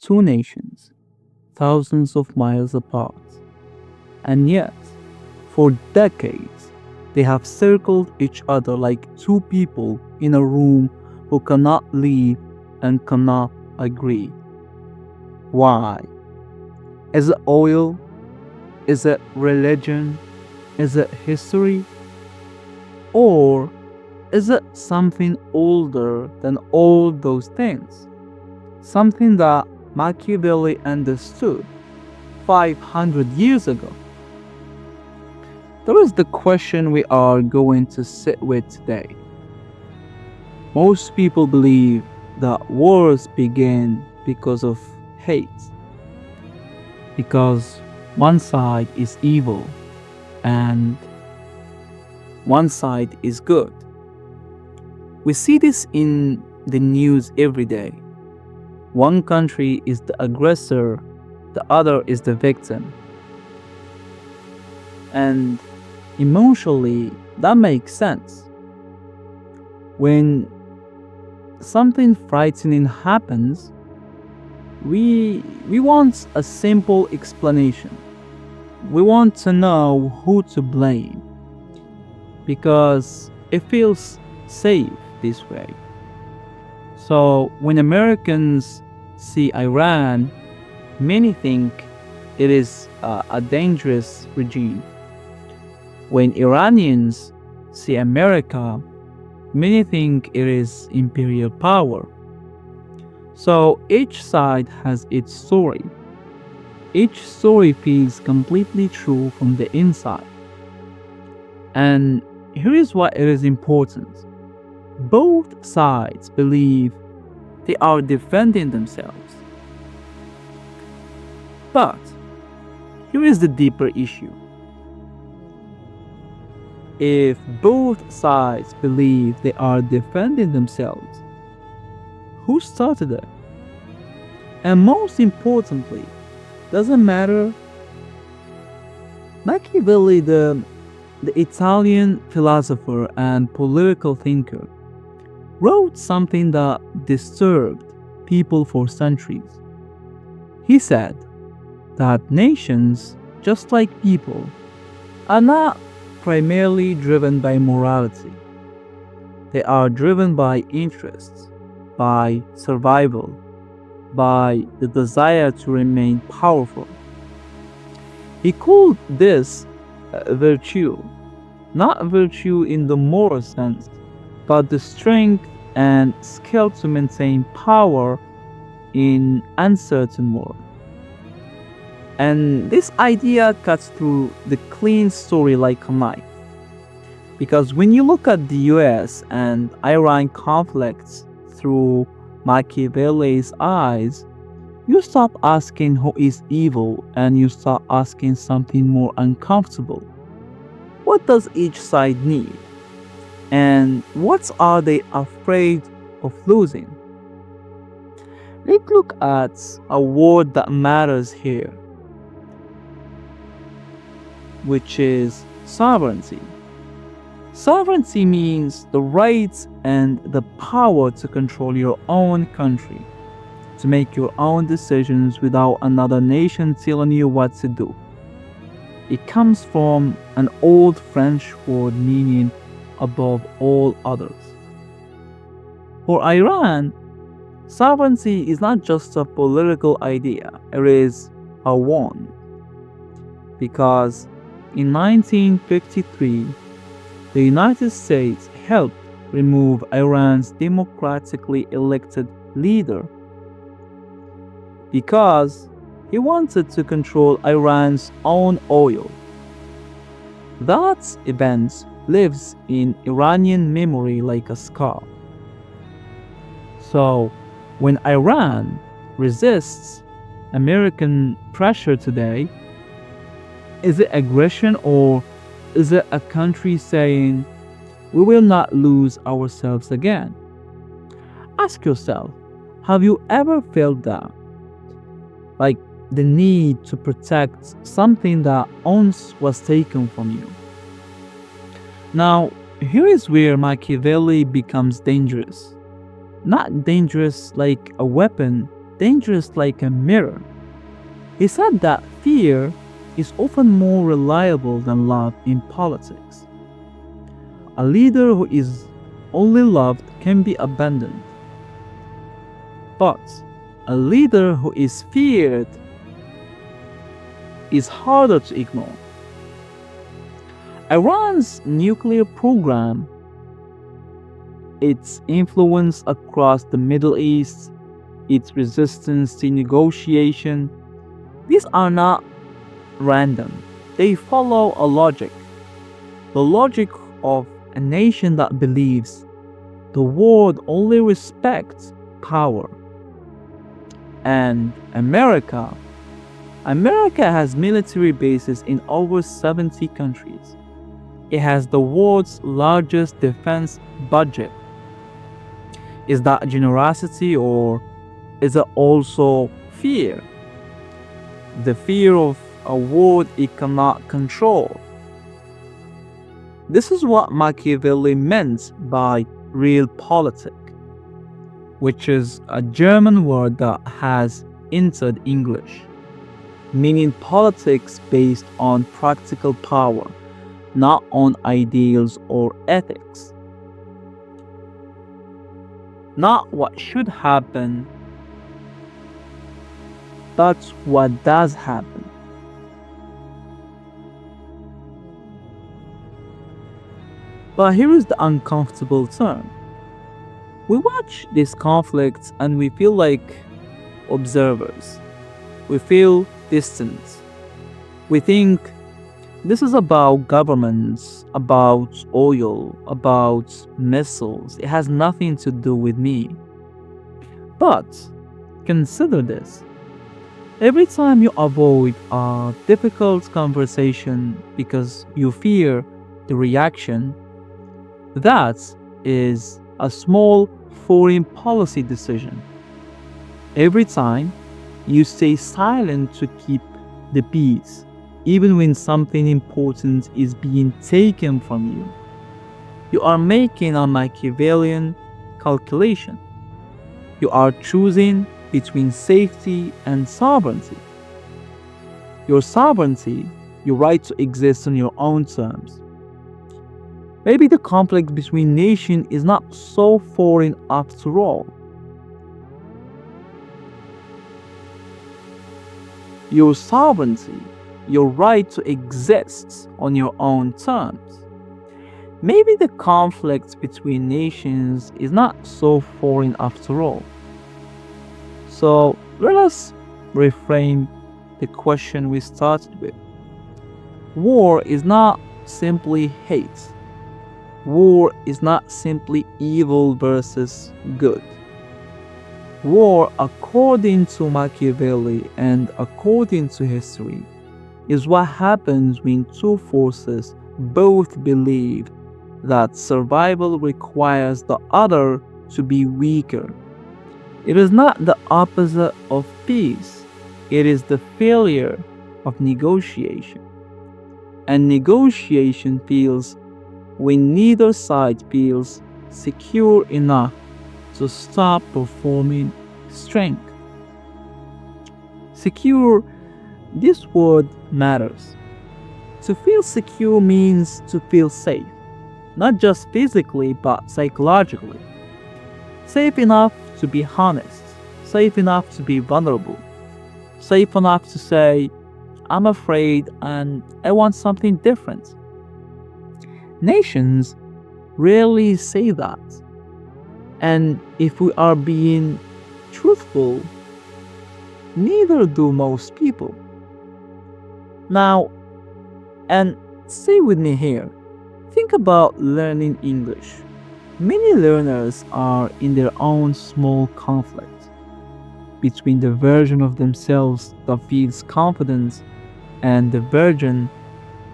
two nations, thousands of miles apart. And yet, for decades, they have circled each other like two people in a room who cannot leave and cannot agree. Why? Is it oil? Is it religion? Is it history? Or is it something older than all those things? Something that Machiavelli understood 500 years ago? That is the question we are going to sit with today. Most people believe that wars begin because of hate, because one side is evil and one side is good. We see this in the news every day. One country is the aggressor, the other is the victim. And emotionally, that makes sense. When something frightening happens, we want a simple explanation. We want to know who to blame because it feels safe this way. So when Americans see Iran, many think it is a dangerous regime. When Iranians see America, many think it is imperial power. So each side has its story. Each story feels completely true from the inside. And here is why it is important. Both sides believe they are defending themselves. But here is the deeper issue. If both sides believe they are defending themselves, who started it? And most importantly, doesn't matter. Machiavelli, the Italian philosopher and political thinker, wrote something that disturbed people for centuries. He said that nations, just like people, are not primarily driven by morality. They are driven by interests, by survival, by the desire to remain powerful. He called this virtue, not virtue in the moral sense, but the strength and skill to maintain power in uncertain world. And this idea cuts through the clean story like a knife. Because when you look at the US and Iran conflicts through Machiavelli's eyes, you stop asking who is evil and you start asking something more uncomfortable. What does each side need? And what are they afraid of losing? Let's look at a word that matters here, which is sovereignty. Sovereignty means the rights and the power to control your own country, to make your own decisions without another nation telling you what to do. It comes from an old French word meaning above all others. For Iran, sovereignty is not just a political idea, it is a want. Because in 1953, the United States helped remove Iran's democratically elected leader because he wanted to control Iran's own oil. That event lives in Iranian memory like a scar. So, when Iran resists American pressure today, is it aggression or is it a country saying, we will not lose ourselves again? Ask yourself, have you ever felt that? Like the need to protect something that once was taken from you. Now, here is where Machiavelli becomes dangerous. Not dangerous like a weapon, dangerous like a mirror. He said that fear is often more reliable than love in politics. A leader who is only loved can be abandoned, but a leader who is feared is harder to ignore. Iran's nuclear program, its influence across the Middle East, its resistance to negotiation, these are not random. They follow a logic. The logic of a nation that believes the world only respects power. And America has military bases in over 70 countries. It has the world's largest defense budget. Is that generosity, or is it also fear? The fear of a world it cannot control. This is what Machiavelli meant by realpolitik, which is a German word that has entered English, meaning politics based on practical power, not on ideals or ethics. Not what should happen, but what does happen. But here is the uncomfortable turn. We watch these conflicts and we feel like observers. We feel distant. We think this is about governments, about oil, about missiles. It has nothing to do with me. But consider this. Every time you avoid a difficult conversation because you fear the reaction, that is a small foreign policy decision. Every time you stay silent to keep the peace, even when something important is being taken from you, you are making a Machiavellian calculation. You are choosing between safety and sovereignty. Your sovereignty, your right to exist on your own terms. Maybe the conflict between nations is not so foreign after all. Your sovereignty, your right to exist on your own terms. Maybe the conflict between nations is not so foreign after all. So let us reframe the question we started with. War is not simply hate. War is not simply evil versus good. War, according to Machiavelli and according to history, is what happens when two forces both believe that survival requires the other to be weaker. It is not the opposite of peace, it is the failure of negotiation. And negotiation fails when neither side feels secure enough to stop performing strength. Secure, this word matters. To feel secure means to feel safe, not just physically but psychologically. Safe enough to be honest, safe enough to be vulnerable, safe enough to say, I'm afraid and I want something different. Nations rarely say that. And if we are being truthful, neither do most people. Now, and stay with me here. Think about learning English. Many learners are in their own small conflict between the version of themselves that feels confident and the version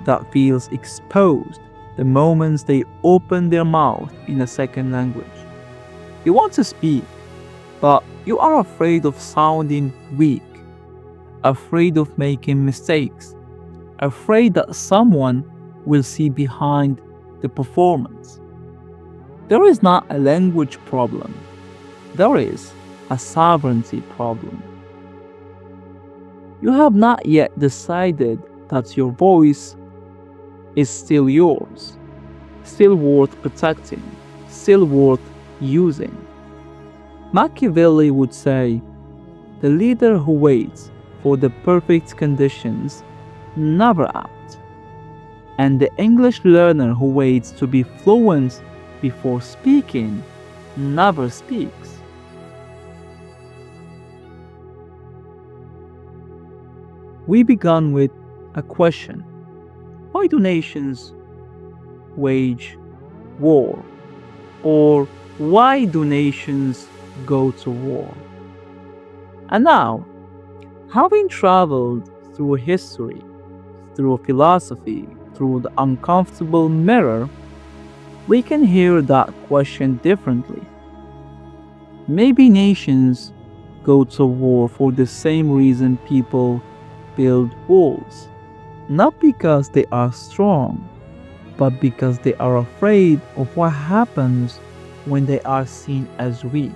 that feels exposed the moment they open their mouth in a second language. You want to speak, but you are afraid of sounding weak, afraid of making mistakes, afraid that someone will see behind the performance. There is not a language problem. There is a sovereignty problem. You have not yet decided that your voice is still yours, still worth protecting, still worth using. Machiavelli would say, the leader who waits for the perfect conditions never acts, and the English learner who waits to be fluent before speaking never speaks. We began with a question. Why do nations wage war? Or why do nations go to war? And now, having traveled through history, through philosophy, through the uncomfortable mirror, we can hear that question differently. Maybe nations go to war for the same reason people build walls, not because they are strong, but because they are afraid of what happens when they are seen as weak.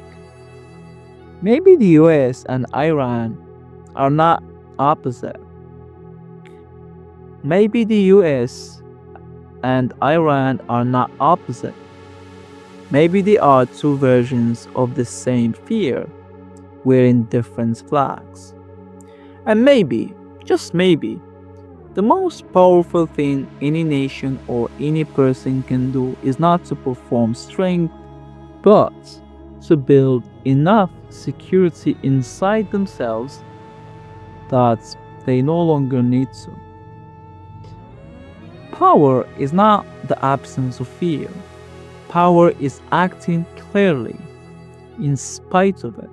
Maybe the US and Iran are not opposite. Maybe the US and Iran are not opposite. Maybe they are two versions of the same fear, wearing different flags. And maybe, just maybe, the most powerful thing any nation or any person can do is not to perform strength, but to build enough security inside themselves that they no longer need to. Power is not the absence of fear. Power is acting clearly in spite of it.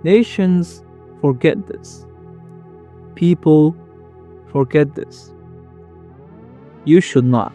Nations forget this. People forget this. You should not.